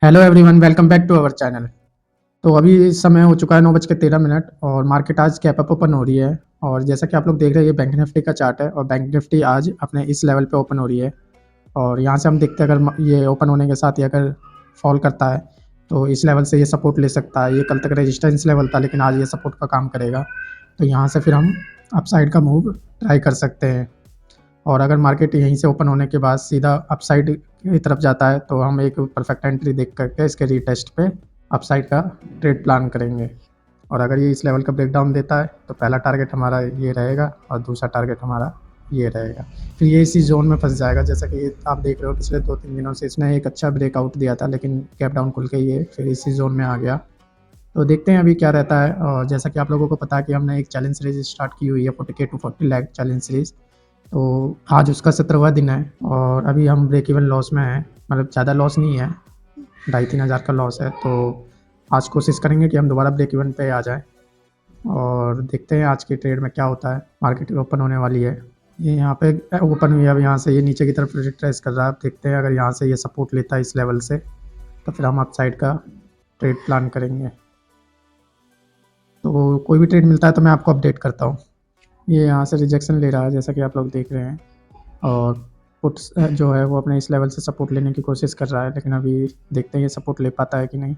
Hello everyone, welcome back to our channel. तो अभी इस समय हो चुका है 9:13 और मार्केट आज कैप अप ओपन हो रही है। और जैसा कि आप लोग देख रहे हैं, ये बैंक निफ्टी का चार्ट है और बैंक निफ्टी आज अपने इस लेवल पे ओपन हो रही है। और यहाँ से हम देखते हैं, अगर ये ओपन होने के साथ ही अगर फॉल करता है तो इस लेवल से ये सपोर्ट ले सकता है। ये कल तक रेजिस्टेंस लेवल था, लेकिन आज ये सपोर्ट का काम करेगा। तो यहाँ से फिर हम अपसाइड का मूव ट्राई कर सकते हैं। और अगर मार्केट यहीं से ओपन होने के बाद सीधा अपसाइड की तरफ जाता है तो हम एक परफेक्ट एंट्री देख करके इसके रीटेस्ट पे अपसाइड का ट्रेड प्लान करेंगे। और अगर ये इस लेवल का ब्रेकडाउन देता है तो पहला टारगेट हमारा ये रहेगा और दूसरा टारगेट हमारा ये रहेगा। फिर ये इसी जोन में फंस जाएगा। जैसा कि आप देख रहे हो, पिछले 2-3 दिनों से इसने एक अच्छा ब्रेकआउट दिया था, लेकिन गैप डाउन खुल के ये फिर इसी जोन में आ गया। तो देखते हैं अभी क्या रहता है। और जैसा कि आप लोगों को पता है कि हमने एक चैलेंज सीरीज स्टार्ट की हुई है, 40K to 40 lakh challenge series. तो आज उसका 17वां दिन है और अभी हम ब्रेक इवन लॉस में हैं। मतलब ज़्यादा लॉस नहीं है, 2,500-3,000 का लॉस है। तो आज कोशिश करेंगे कि हम दोबारा ब्रेक इवन पे आ जाएं। और देखते हैं आज के ट्रेड में क्या होता है। मार्केट ओपन होने वाली है, ये यहाँ पे ओपन हुई है। अब यहाँ से ये नीचे की तरफ रिट्रेस कर रहा है। अब देखते हैं, अगर यहाँ से ये सपोर्ट लेता है इस लेवल से तो फिर हम अपसाइड का ट्रेड प्लान करेंगे। तो कोई भी ट्रेड मिलता है तो मैं आपको अपडेट करता हूँ। ये यहाँ से रिजेक्शन ले रहा है, जैसा कि आप लोग देख रहे हैं। और पुट्स जो है वो अपने इस लेवल से सपोर्ट लेने की कोशिश कर रहा है, लेकिन अभी देखते हैं ये सपोर्ट ले पाता है कि नहीं।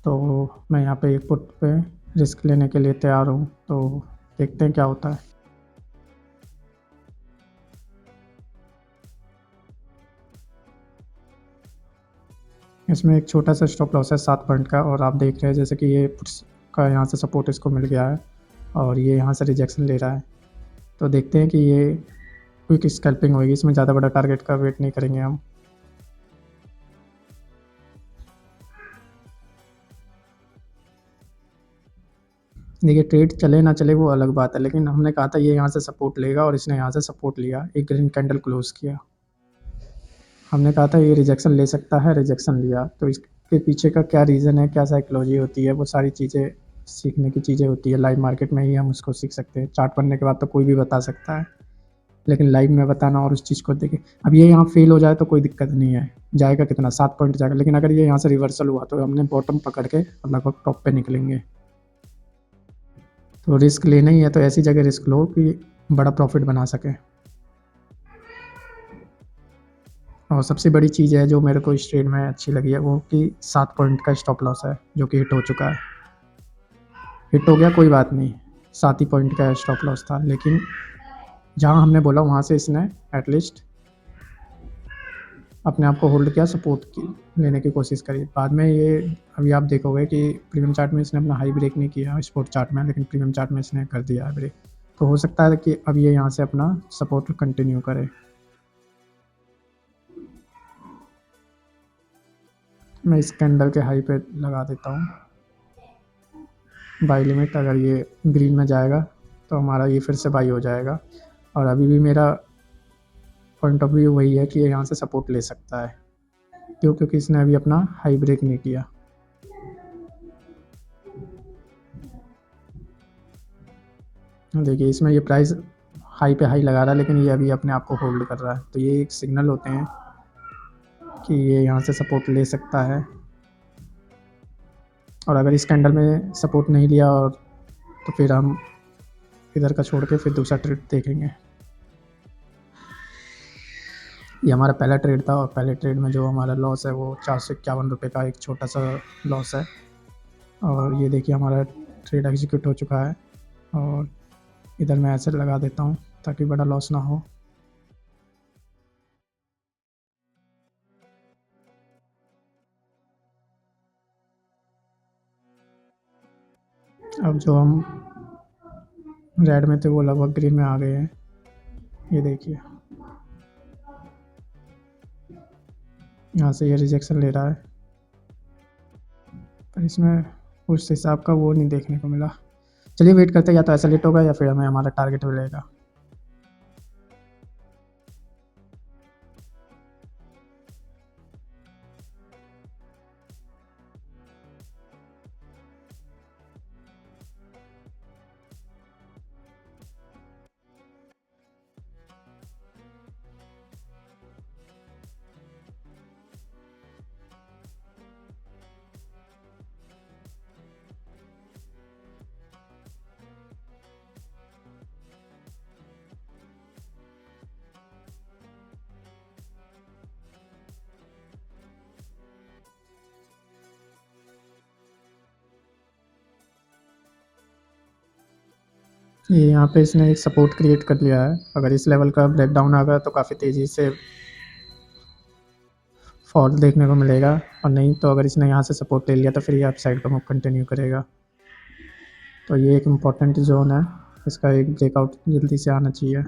तो मैं यहाँ पे एक पुट पे रिस्क लेने के लिए तैयार हूँ। तो देखते हैं क्या होता है। इसमें एक छोटा सा स्टॉप लॉस है 7 पॉइंट का, और आप देख रहे हैं जैसे कि ये पुट्स का यहाँ से सपोर्ट इसको मिल गया है और ये यहाँ से रिजेक्शन ले रहा है। तो देखते हैं कि ये क्विक स्कैल्पिंग होगी। इसमें ज़्यादा बड़ा टारगेट का वेट नहीं करेंगे हम। देखिए, ट्रेड चले ना चले वो अलग बात है, लेकिन हमने कहा था ये यहाँ से सपोर्ट लेगा और इसने यहाँ से सपोर्ट लिया, एक ग्रीन कैंडल क्लोज किया। हमने कहा था ये रिजेक्शन ले सकता है, रिजेक्शन लिया। तो इसके पीछे का क्या रीज़न है, क्या साइकोलॉजी होती है, वो सारी चीज़ें सीखने की चीज़ें होती है। लाइव मार्केट में ही हम उसको सीख सकते हैं। चार्ट पढ़ने के बाद तो कोई भी बता सकता है, लेकिन लाइव में बताना और उस चीज़ को देखें। अब ये यहाँ फेल हो जाए तो कोई दिक्कत नहीं है, जाएगा कितना, 7 पॉइंट जाएगा। लेकिन अगर ये यहाँ से रिवर्सल हुआ तो हमने बॉटम पकड़ के लगभग टॉप पे निकलेंगे। तो रिस्क लेना ही है तो ऐसी जगह रिस्क लो कि बड़ा प्रॉफिट बना सके। और सबसे बड़ी चीज़ है जो मेरे को इस ट्रेड में अच्छी लगी है, वो कि 7 पॉइंट का स्टॉप लॉस है जो कि हिट हो चुका है। हिट हो गया कोई बात नहीं, 7 ही पॉइंट का स्टॉप लॉस था, लेकिन जहाँ हमने बोला वहाँ से इसने एटलीस्ट अपने आप को होल्ड किया, सपोर्ट की लेने की कोशिश करी। बाद में ये अभी आप देखोगे कि प्रीमियम चार्ट में इसने अपना हाई ब्रेक नहीं किया स्पॉट चार्ट में, लेकिन प्रीमियम चार्ट में इसने कर दिया है ब्रेक। तो हो सकता है कि अब ये यहाँ से अपना सपोर्ट कंटिन्यू करे। मैं इस कैंडल के हाई पे लगा देता हूँ बाई लिमिट। अगर ये ग्रीन में जाएगा तो हमारा ये फिर से बाई हो जाएगा। और अभी भी मेरा पॉइंट ऑफ व्यू वही है कि ये यहाँ से सपोर्ट ले सकता है। क्यों? क्योंकि इसने अभी अपना हाई ब्रेक नहीं किया। देखिए, इसमें ये प्राइस हाई पे हाई लगा रहा है, लेकिन ये अभी अपने आप को होल्ड कर रहा है। तो ये एक सिग्नल होते हैं कि ये यहाँ से सपोर्ट ले सकता है। और अगर इस कैंडल में सपोर्ट नहीं लिया और तो फिर हम इधर का छोड़ के फिर दूसरा ट्रेड देखेंगे। ये हमारा पहला ट्रेड था और पहले ट्रेड में जो हमारा लॉस है वो 451 रुपये का एक छोटा सा लॉस है। और ये देखिए हमारा ट्रेड एग्जीक्यूट हो चुका है। और इधर मैं ऐसे लगा देता हूँ ताकि बड़ा लॉस ना हो। अब जो हम रेड में थे वो लगभग ग्रीन में आ गए हैं। ये देखिए, यहाँ से ये रिजेक्शन ले रहा है, पर इसमें उस हिसाब का वो नहीं देखने को मिला। चलिए वेट करते हैं, या तो ऐसा लेट होगा या फिर हमें हमारा टारगेट मिलेगा। ये यहाँ पे इसने एक सपोर्ट क्रिएट कर लिया है। अगर इस लेवल का ब्रेकडाउन आ गया तो काफ़ी तेज़ी से फॉल देखने को मिलेगा, और नहीं तो अगर इसने यहाँ से सपोर्ट ले लिया तो फिर ये अप साइड का मूव कंटिन्यू करेगा। तो ये एक इम्पॉर्टेंट जोन है, इसका एक ब्रेकआउट जल्दी से आना चाहिए।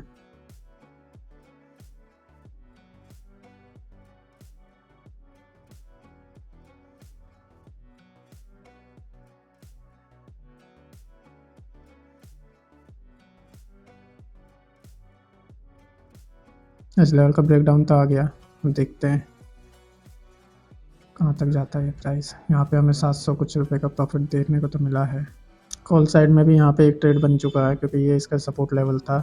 इस लेवल का ब्रेकडाउन तो आ गया, हम देखते हैं कहाँ तक जाता है ये प्राइस। यहाँ पे हमें 700 कुछ रुपए का प्रॉफिट देखने को तो मिला है। कॉल साइड में भी यहाँ पे एक ट्रेड बन चुका है, क्योंकि ये इसका सपोर्ट लेवल था,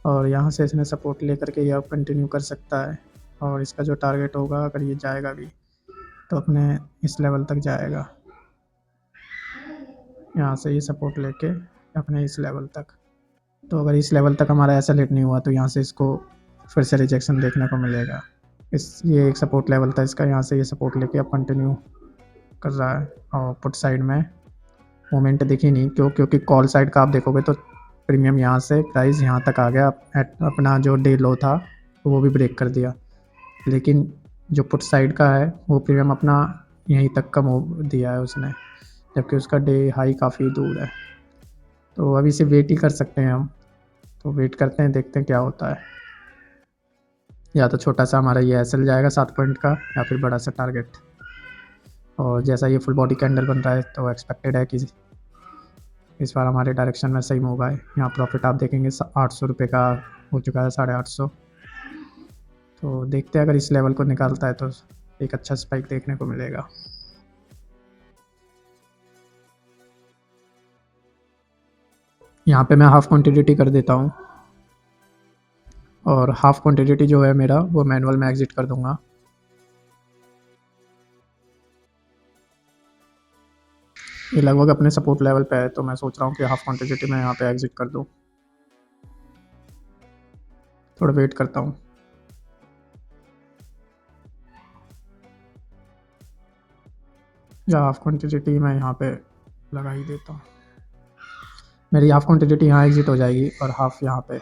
और यहाँ से इसने सपोर्ट लेकर के ये अब कंटिन्यू कर सकता है। और इसका जो टारगेट होगा, अगर ये जाएगा भी तो अपने इस लेवल तक जाएगा, यहाँ से ये सपोर्ट लेके अपने इस लेवल तक। तो अगर इस लेवल तक हमारा ऐसा लेट नहीं हुआ तो यहाँ से इसको फिर से रिजेक्शन देखने को मिलेगा। ये एक सपोर्ट लेवल था इसका, यहाँ से ये सपोर्ट लेके अब कंटिन्यू कर रहा है। और पुट साइड में मोमेंट दिखी नहीं, क्योंकि कॉल साइड का आप देखोगे तो प्रीमियम यहाँ से प्राइस यहाँ तक आ गया, अपना जो डे लो था वो भी ब्रेक कर दिया। लेकिन जो पुट साइड का है वो प्रीमियम अपना यहीं तक का मूव दिया है उसने, जबकि उसका डे हाई काफ़ी दूर है। तो अभी से वेट ही कर सकते हैं हम। तो वेट करते हैं, देखते हैं क्या होता है। या तो छोटा सा हमारा ये एसएल जाएगा 7 पॉइंट का, या फिर बड़ा सा टारगेट। और जैसा ये फुल बॉडी कैंडल बन रहा है तो एक्सपेक्टेड है कि इस बार हमारे डायरेक्शन में सही मूव आए। यहाँ प्रॉफिट आप देखेंगे 800 रुपये का हो चुका है, 850। तो देखते हैं, अगर इस लेवल को निकालता है तो एक अच्छा स्पाइक देखने को मिलेगा। यहाँ पे मैं हाफ क्वांटिटी कर देता हूँ, और हाफ क्वांटिटी जो है मेरा वो मैनुअल में एग्जिट कर दूंगा। ये लगभग अपने सपोर्ट लेवल पे है, तो मैं सोच रहा हूँ कि हाफ क्वांटिटी में यहाँ पे एग्जिट कर दूँ। थोड़ा वेट करता हूँ। या हाफ क्वांटिटी मैं यहाँ पे लगा ही देता हूँ। मेरी हाफ क्वांटिटी यहाँ एग्जिट हो जाएगी और हाफ यहाँ पे।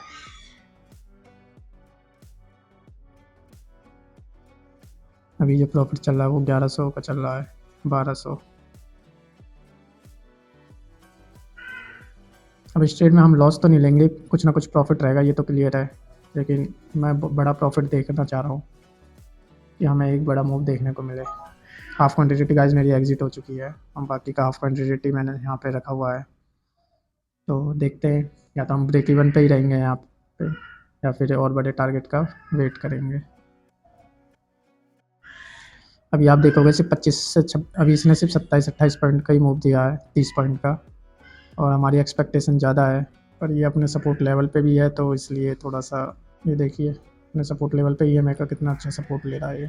अभी जो प्रॉफिट चल रहा है वो 1100 का चल रहा है, 1200। अब इस ट्रेड में हम लॉस तो नहीं लेंगे, कुछ ना कुछ प्रॉफिट रहेगा, ये तो क्लियर है। लेकिन मैं बड़ा प्रॉफिट देखना चाह रहा हूँ कि हमें एक बड़ा मूव देखने को मिले। हाफ क्वांटिटी गाइस मेरी एग्जिट हो चुकी है, हम बाकी का हाफ क्वांटिटी मैंने यहाँ पे रखा हुआ है। तो देखते हैं, या तो हम ब्रेक इवन पे ही रहेंगे यहाँ पे, या फिर और बड़े टारगेट का वेट करेंगे। अभी आप देखोगे सिर्फ 25 से अभी इसने सिर्फ 27-28 पॉइंट का ही मूव दिया है, 30 पॉइंट का, और हमारी एक्सपेक्टेशन ज़्यादा है। पर ये अपने सपोर्ट लेवल पे भी है, तो इसलिए थोड़ा सा ये देखिए अपने सपोर्ट लेवल पे ई का कितना अच्छा सपोर्ट ले रहा है ये।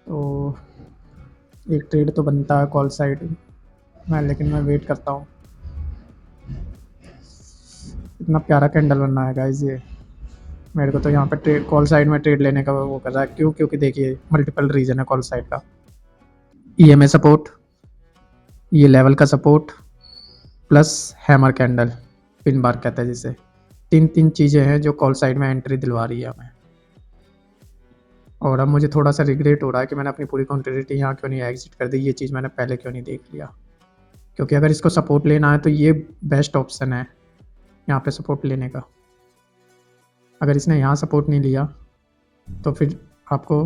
तो एक ट्रेड तो बनता है कॉल साइड में, लेकिन मैं वेट करता हूँ। इतना प्यारा कैंडल बनना है गाइस ये। मेरे को तो यहाँ पे ट्रेड कॉल साइड में ट्रेड लेने का वो कर रहा है, क्योंकि देखिए मल्टीपल रीजन है कॉल साइड का। ईएमए सपोर्ट, ये लेवल का support, plus hammer candle, pin bar कहते हैं जिसे। तीन चीज़ें हैं जो कॉल साइड में एंट्री दिलवा रही है हमें। और अब मुझे थोड़ा सा रिग्रेट हो रहा है कि मैंने अपनी पूरी क्वांटिटी यहाँ क्यों नहीं एग्जिट कर दी, ये चीज़ मैंने पहले क्यों नहीं देख लिया। क्योंकि अगर इसको सपोर्ट लेना है तो ये बेस्ट ऑप्शन है यहाँ पे सपोर्ट लेने का। अगर इसने यहाँ सपोर्ट नहीं लिया तो फिर आपको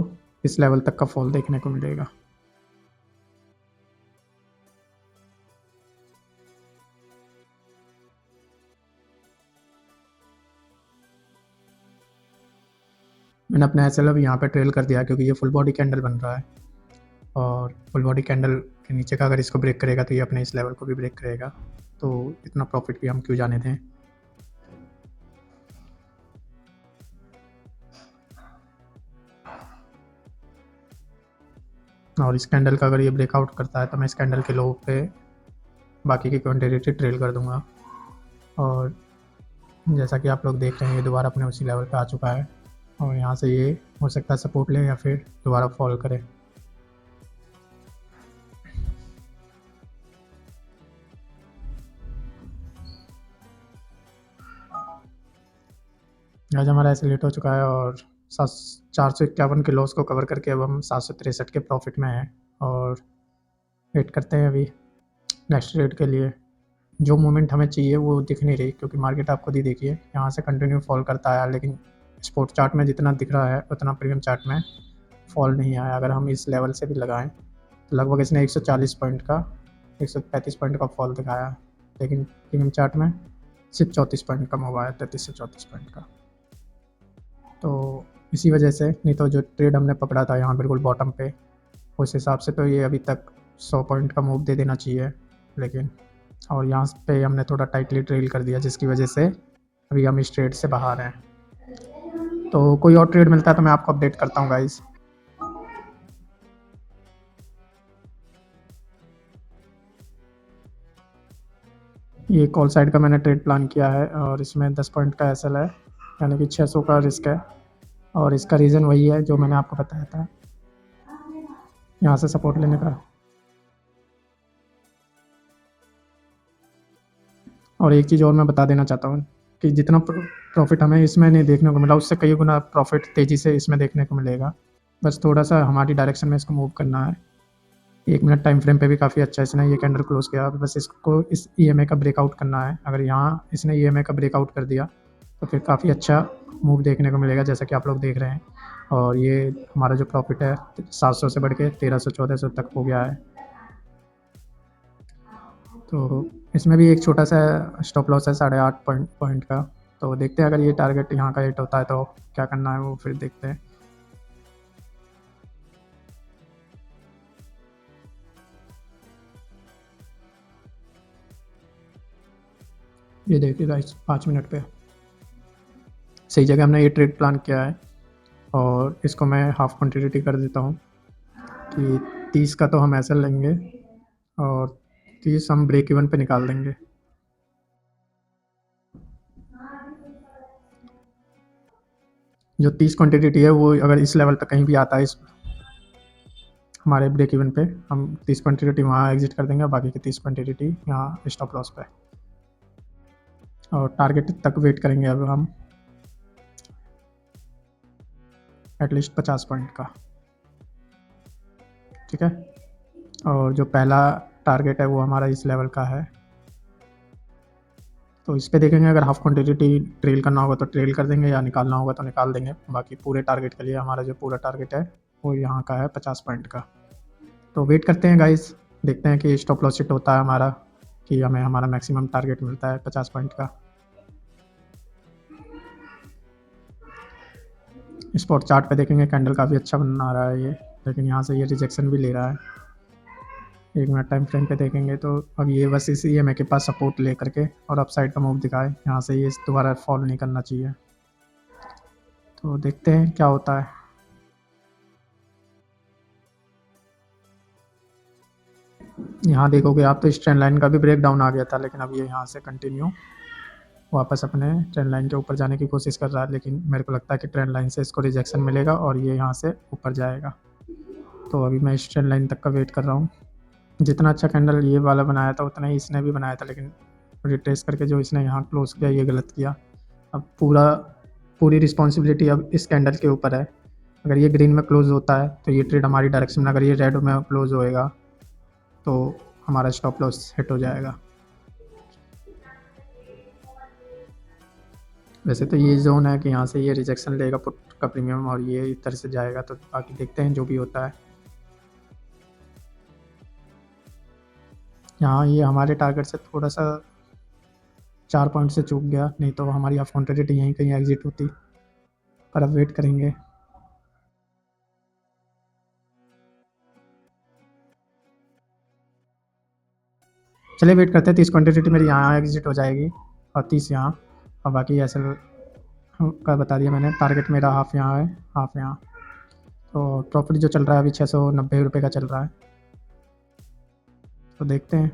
इस लेवल तक का फॉल देखने को मिलेगा। मैंने अपना एस एल अब यहाँ पे ट्रेल कर दिया, क्योंकि ये फुल बॉडी कैंडल बन रहा है, और फुल बॉडी कैंडल के नीचे का अगर इसको ब्रेक करेगा तो ये अपने इस लेवल को भी ब्रेक करेगा। तो इतना प्रॉफिट भी हम क्यों जाने दें। और इस कैंडल का अगर ये ब्रेकआउट करता है तो मैं इस कैंडल के लो पे बाकी की क्वांटिटी ट्रेल कर दूंगा। और जैसा कि आप लोग देख रहे हैं, ये दोबारा अपने उसी लेवल पे आ चुका है, और यहाँ से ये हो सकता है सपोर्ट ले या फिर दोबारा फॉल करे। आज हमारा ऐसे लेट हो चुका है और 451 के लॉस को कवर करके अब हम 763 के प्रॉफिट में हैं और वेट करते हैं अभी नेक्स्ट ट्रेड के लिए। जो मूवमेंट हमें चाहिए वो दिख नहीं रही, क्योंकि मार्केट आप खुद ही देखिए यहाँ से कंटिन्यू फॉल करता आया, लेकिन स्पॉट चार्ट में जितना दिख रहा है उतना प्रीमियम चार्ट में फॉल नहीं आया। अगर हम इस लेवल से भी लगाएं तो लगभग इसने 140 पॉइंट का 135 पॉइंट का फॉल दिखाया, लेकिन प्रीमियम चार्ट में सिर्फ 34 पॉइंट कम हुआ है, 33 से 34 पॉइंट का। तो इसी वजह से, नहीं तो जो ट्रेड हमने पकड़ा था यहाँ बिल्कुल बॉटम पे, उस हिसाब से तो ये अभी तक 100 पॉइंट का मूव दे देना चाहिए, लेकिन और यहाँ पे हमने थोड़ा टाइटली ट्रेल कर दिया, जिसकी वजह से अभी हम इस ट्रेड से बाहर हैं। तो कोई और ट्रेड मिलता है तो मैं आपको अपडेट करता हूँ गाइस। ये कॉल साइड का मैंने ट्रेड प्लान किया है और इसमें 10 पॉइंट का एसएल है, यानी कि 600 का रिस्क है, और इसका रीज़न वही है जो मैंने आपको बताया था, यहाँ से सपोर्ट लेने का। और एक चीज़ और मैं बता देना चाहता हूँ कि जितना प्रॉफिट हमें इसमें नहीं देखने को मिला, उससे कई गुना प्रॉफिट तेज़ी से इसमें देखने को मिलेगा। बस थोड़ा सा हमारी डायरेक्शन में इसको मूव करना है। 1 मिनट टाइम फ्रेम पे भी काफ़ी अच्छा इसने ये कैंडल क्लोज किया। बस इसको इस ईएमए का ब्रेकआउट करना है। अगर यहाँ इसने ईएमए का ब्रेकआउट कर दिया तो फिर काफ़ी अच्छा मूव देखने को मिलेगा, जैसा कि आप लोग देख रहे हैं। और ये हमारा जो प्रॉफिट है 700 से बढ़ के 1300-1400 तक हो गया है। तो इसमें भी एक छोटा सा स्टॉप लॉस है 8.5 पॉइंट का। तो देखते हैं अगर ये टारगेट यहाँ का हिट होता है तो क्या करना है वो फिर देखते हैं। ये देखिए गाइस 5 मिनट पे सही जगह हमने ये ट्रेड प्लान किया है, और इसको मैं हाफ क्वान्टिटी कर देता हूँ कि 30 का तो हम ऐसा लेंगे और 30 हम ब्रेक इवन पे निकाल देंगे। जो 30 क्वान्टिटी है वो अगर इस लेवल पे कहीं भी आता है, इस हमारे ब्रेक इवन पे, हम 30 क्वान्टिटी वहाँ एग्जिट कर देंगे और बाकी की 30 क्वान्टिटी यहाँ स्टॉप लॉस पे, और टारगेट तक वेट करेंगे अब हम एटलीस्ट 50 पॉइंट का। ठीक है, और जो पहला टारगेट है वो हमारा इस लेवल का है, तो इस पे देखेंगे अगर हाफ क्वान्टिटी ट्रेल करना होगा तो ट्रेल कर देंगे, या निकालना होगा तो निकाल देंगे। बाकी पूरे टारगेट के लिए हमारा जो पूरा टारगेट है वो यहाँ का है 50 पॉइंट का। तो वेट करते हैं गाइस, देखते हैं कि स्टॉप लॉस हिट होता है हमारा, कि हमें हमारा मैक्सिमम टारगेट मिलता है 50 पॉइंट का। स्पॉट चार्ट पे देखेंगे कैंडल काफ़ी अच्छा बना रहा है ये, लेकिन यहाँ से ये रिजेक्शन भी ले रहा है। 1 मिनट टाइम फ्रेम पे देखेंगे तो अब ये बस इसी EMA के पास सपोर्ट ले करके और अपसाइड का मूव दिखाए, यहाँ से ये दोबारा फॉल नहीं करना चाहिए। तो देखते हैं क्या होता है। यहाँ देखोगे आप तो इस ट्रेंड लाइन का भी ब्रेक डाउन आ गया था, लेकिन अब ये यहाँ से कंटिन्यू वापस अपने ट्रेंड लाइन के ऊपर जाने की कोशिश कर रहा है, लेकिन मेरे को लगता है कि ट्रेंड लाइन से इसको रिजेक्शन मिलेगा और ये यहाँ से ऊपर जाएगा। तो अभी मैं इस ट्रेंड लाइन तक का वेट कर रहा हूँ। जितना अच्छा कैंडल ये वाला बनाया था उतना ही इसने भी बनाया था, लेकिन रिट्रेस करके जो इसने यहाँ क्लोज किया ये गलत किया। अब पूरी रिस्पॉन्सिबिलिटी अब इस कैंडल के ऊपर है। अगर ये ग्रीन में क्लोज होता है तो ये ट्रेड हमारी डायरेक्शन में, अगर ये रेड में क्लोज होएगा तो हमारा स्टॉप लॉस हिट हो जाएगा। वैसे तो ये जोन है कि यहाँ से ये रिजेक्शन लेगा पुट का प्रीमियम और ये इस तरह से जाएगा, तो बाकी देखते हैं जो भी होता है। यहाँ ये हमारे टारगेट से थोड़ा सा 4 पॉइंट से चूक गया, नहीं तो हमारी हाफ क्वान्टिटी यहीं कहीं एग्जिट होती, पर अब वेट करेंगे। चलिए वेट करते हैं, 30 क्वान्टिटी मेरी यहाँ एग्जिट हो जाएगी और 30 यहाँ, और बाकी ऐसे का बता दिया मैंने। टारगेट मेरा हाफ यहाँ है, हाफ यहाँ। तो प्रॉफिट जो चल रहा है अभी 690 रुपये का चल रहा है, तो देखते हैं।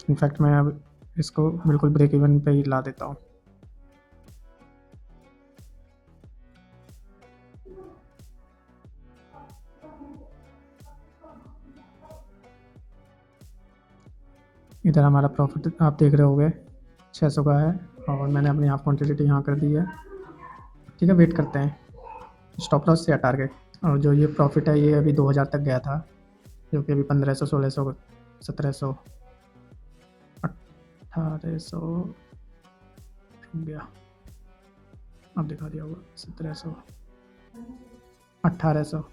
इनफैक्ट मैं अब इसको बिल्कुल ब्रेक इवन पे ही ला देता हूँ। इधर हमारा प्रॉफिट आप देख रहे होगे 600 का है, और मैंने अपनी हाफ क्वान्टिटी यहाँ कर दी है। ठीक है, वेट करते हैं स्टॉप लॉस या टारगेट। और जो ये प्रॉफिट है ये अभी 2000 तक गया था, जो कि अभी 1500, 1600, 1700, 1800 रुक गया, अब दिखा दिया होगा 1700, 1800।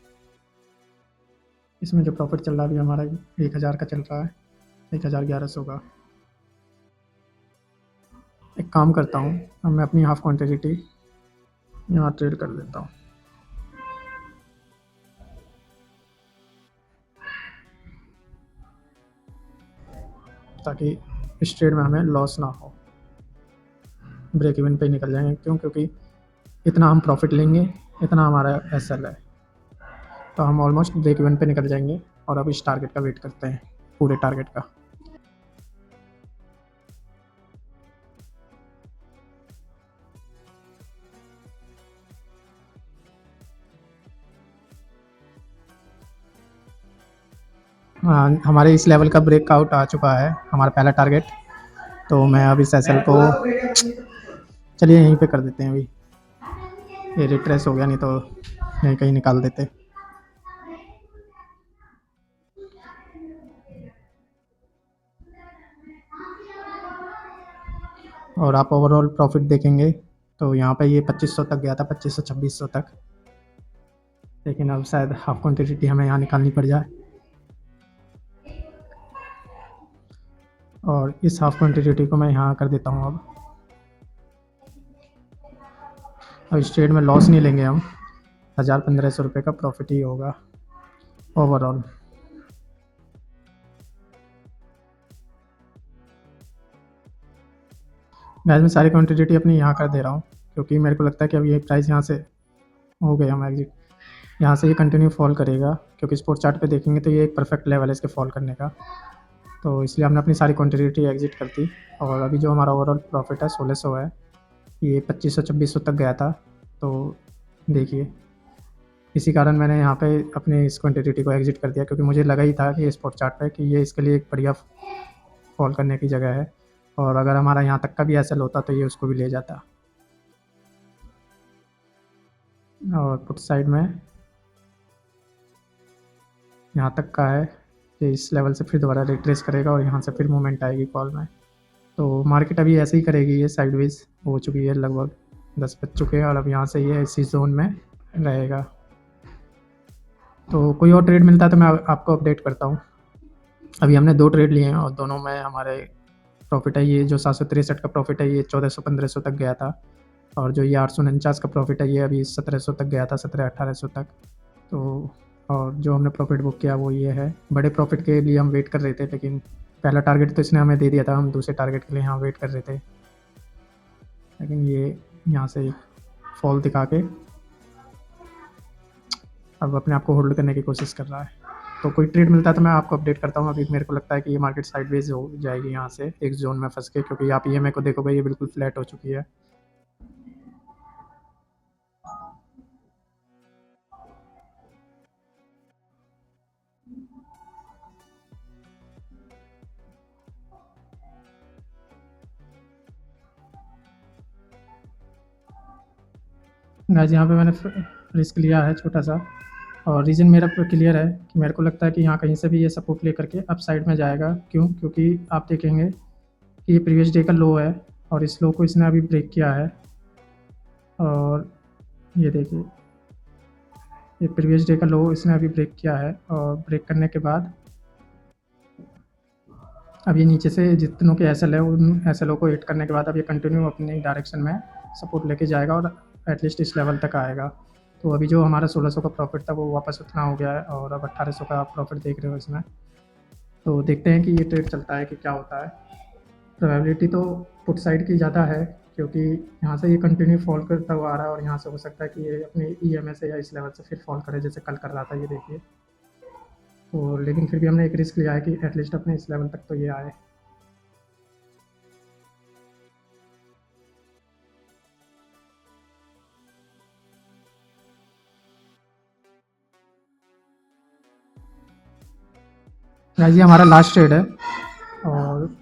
इसमें जो प्रॉफिट चल रहा है अभी हमारा 1000 का चल रहा है, 1100 का। एक काम करता हूँ, अब मैं अपनी हाफ क्वांटिटी यहाँ ट्रेड कर लेता हूँ, ताकि इस ट्रेड में हमें लॉस ना हो। ब्रेक इवन पे निकल जाएंगे, क्यों? क्योंकि इतना हम प्रॉफिट लेंगे, इतना हमारा एसएल है, तो हम ऑलमोस्ट ब्रेक इवन पे निकल जाएंगे। और अब इस टारगेट का वेट करते हैं, पूरे टारगेट का। हाँ, हमारे इस लेवल का ब्रेकआउट आ चुका है, हमारा पहला टारगेट। तो मैं अब इस एसएल को चलिए यहीं पे कर देते हैं। अभी ये रिट्रेस हो गया, नहीं तो यहीं कहीं निकाल देते। और आप ओवरऑल प्रॉफिट देखेंगे तो यहाँ पे ये 2500 तक गया था, 2500 2600 तक। लेकिन अब शायद हाफ क्वांटिटी हमें यहाँ निकालनी पड़ जाए, और इस हाफ क्वांटिटी को मैं यहाँ कर देता हूँ। अब इस ट्रेड में लॉस नहीं लेंगे हम, 1000-1500 रुपये का प्रॉफिट ही होगा ओवरऑल। मैं सारी क्वांटिटी अपनी यहाँ कर दे रहा हूँ, क्योंकि मेरे को लगता है कि अब ये प्राइस यहाँ से हो गया हम एग्जिट। यहाँ से ये कंटिन्यू फॉल करेगा, क्योंकि स्पोर्ट चार्ट पे देखेंगे तो ये एक परफेक्ट लेवल है इसके फॉल करने का। तो इसलिए हमने अपनी सारी क्वांटिटी एग्जिट कर दी। और अभी जो हमारा ओवरऑल प्रॉफिट है 1600 है, ये 2500 2600 तक गया था। तो देखिए, इसी कारण मैंने यहाँ पे अपनी इस क्वांटिटी को एग्जिट कर दिया, क्योंकि मुझे लगा ही था कि स्पोर्ट चार्ट पे कि ये इसके लिए एक बढ़िया फॉल करने की जगह है, और अगर हमारा यहाँ तक का भी एसएल होता तो ये उसको भी ले जाता। और पुट साइड में यहाँ तक का है कि इस लेवल से फिर दोबारा रिट्रेस करेगा, और यहाँ से फिर मूवमेंट आएगी कॉल में। तो मार्केट अभी ऐसे ही करेगी, ये साइडवेज हो चुकी है, लगभग 10 बज चुके हैं, और अब यहाँ से ये इसी जोन में रहेगा। तो कोई और ट्रेड मिलता है तो मैं आपको अपडेट करता हूँ। अभी हमने 2 ट्रेड लिए हैं, और दोनों में हमारे प्रॉफिट है। ये जो 763 का प्रॉफिट है ये 1400-1500 तक गया था, और जो ये 849 का प्रॉफिट है ये अभी 1700 तक गया था, 1700-1800 तक। तो और जो हमने प्रॉफिट बुक किया वो ये है। बड़े प्रॉफिट के लिए हम वेट कर रहे थे, लेकिन पहला टारगेट तो इसने हमें दे दिया था, हम दूसरे टारगेट के लिए यहाँ वेट कर रहे थे। लेकिन ये यहाँ से फॉल दिखा के अब अपने आप को होल्ड करने की कोशिश कर रहा है। तो कोई ट्रेड मिलता है तो मैं आपको अपडेट करता हूँ। अभी मेरे को लगता है कि ये मार्केट साइडवेज हो जाएगी यहाँ से एक जोन में फंस के, क्योंकि आप ईएमए को देखोगे ये बिल्कुल फ्लैट हो चुकी है। गाइस यहाँ पे मैंने रिस्क लिया है छोटा सा, और रीज़न मेरा क्लियर है कि मेरे को लगता है कि यहाँ कहीं से भी ये सपोर्ट लेकर के अप साइड में जाएगा। क्यों? क्योंकि आप देखेंगे कि ये प्रीवियस डे का लो है, और इस लो को इसने अभी ब्रेक किया है। और ये देखिए, ये प्रीवियस डे का लो इसने अभी ब्रेक किया है, और ब्रेक करने के बाद अब ये नीचे से जितनों के एसएल है उन एसएल को हिट करने के बाद अब ये कंटिन्यू अपनी डायरेक्शन में सपोर्ट लेके जाएगा, और एटलीस्ट इस लेवल तक आएगा। तो अभी जो हमारा 1600 का प्रॉफिट था वो वापस उतना हो गया है, और अब 1800 का आप प्रॉफिट देख रहे हो इसमें। तो देखते हैं कि ये ट्रेड चलता है कि क्या होता है। प्रोबेबिलिटी तो पुट साइड की ज़्यादा है, क्योंकि यहाँ से ये कंटिन्यू फॉल करता हुआ आ रहा है, और यहाँ से हो सकता है कि ये अपने ईएमए से या इस लेवल से फिर फॉल करे, जैसे कल कर रहा था, ये देखिए। तो लेकिन फिर भी हमने एक रिस्क लिया है कि एटलीस्ट अपने इस लेवल तक तो ये आए। गाइस ये हमारा लास्ट ट्रेड है, और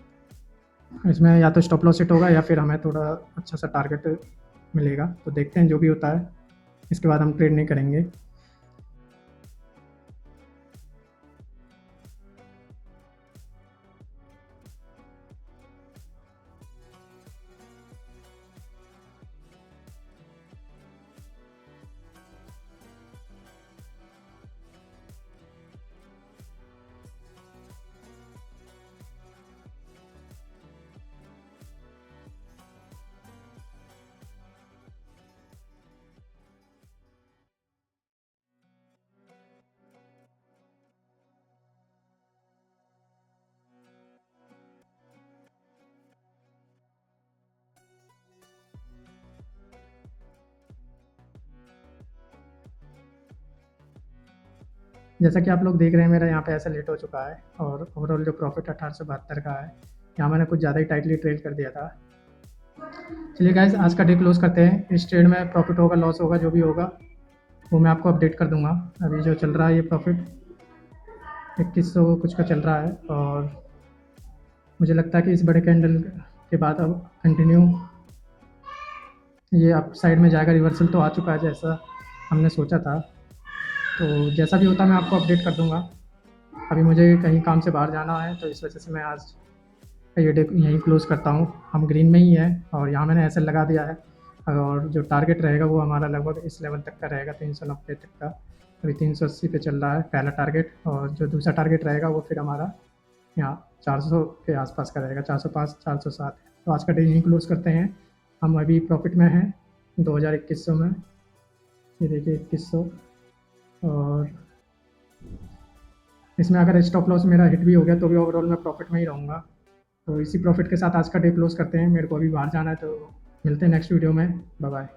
इसमें या तो स्टॉप लॉस हिट होगा या फिर हमें थोड़ा अच्छा सा टारगेट मिलेगा। तो देखते हैं जो भी होता है, इसके बाद हम ट्रेड नहीं करेंगे। जैसा कि आप लोग देख रहे हैं, मेरा यहाँ पे ऐसा लेट हो चुका है और ओवरऑल जो प्रॉफिट 1872 का है, यहाँ मैंने कुछ ज़्यादा ही टाइटली ट्रेड कर दिया था। चलिए गाइस, आज का डे क्लोज करते हैं। इस ट्रेड में प्रॉफिट होगा, लॉस होगा, जो भी होगा वो मैं आपको अपडेट कर दूंगा। अभी जो चल रहा है ये प्रॉफिट 2100 कुछ का चल रहा है, और मुझे लगता है कि इस बड़े कैंडल के बाद अब कंटिन्यू ये अप साइड में जाएगा। रिवर्सल तो आ चुका है जैसा हमने सोचा था, तो जैसा भी होता है मैं आपको अपडेट कर दूंगा। अभी मुझे कहीं काम से बाहर जाना है, तो इस वजह से मैं आज ये डे यहीं क्लोज़ करता हूँ। हम ग्रीन में ही है और यहाँ मैंने ऐसे लगा दिया है, और जो टारगेट रहेगा वो हमारा लगभग इस लेवल तक का रहेगा, 390 तक का। अभी 380 पे चल रहा है पहला टारगेट, और जो दूसरा टारगेट रहेगा वो फिर हमारा यहाँ 400 के आसपास का रहेगा, 405 407। तो आज का डे यहीं क्लोज़ करते हैं। हम अभी प्रॉफिट में हैं 2100 में, ये देखिए 2100। और इसमें अगर स्टॉप लॉस मेरा हिट भी हो गया तो भी ओवरऑल मैं प्रॉफिट में ही रहूँगा। तो इसी प्रॉफिट के साथ आज का डे क्लोज़ करते हैं। मेरे को अभी बाहर जाना है, तो मिलते हैं नेक्स्ट वीडियो में। Bye bye.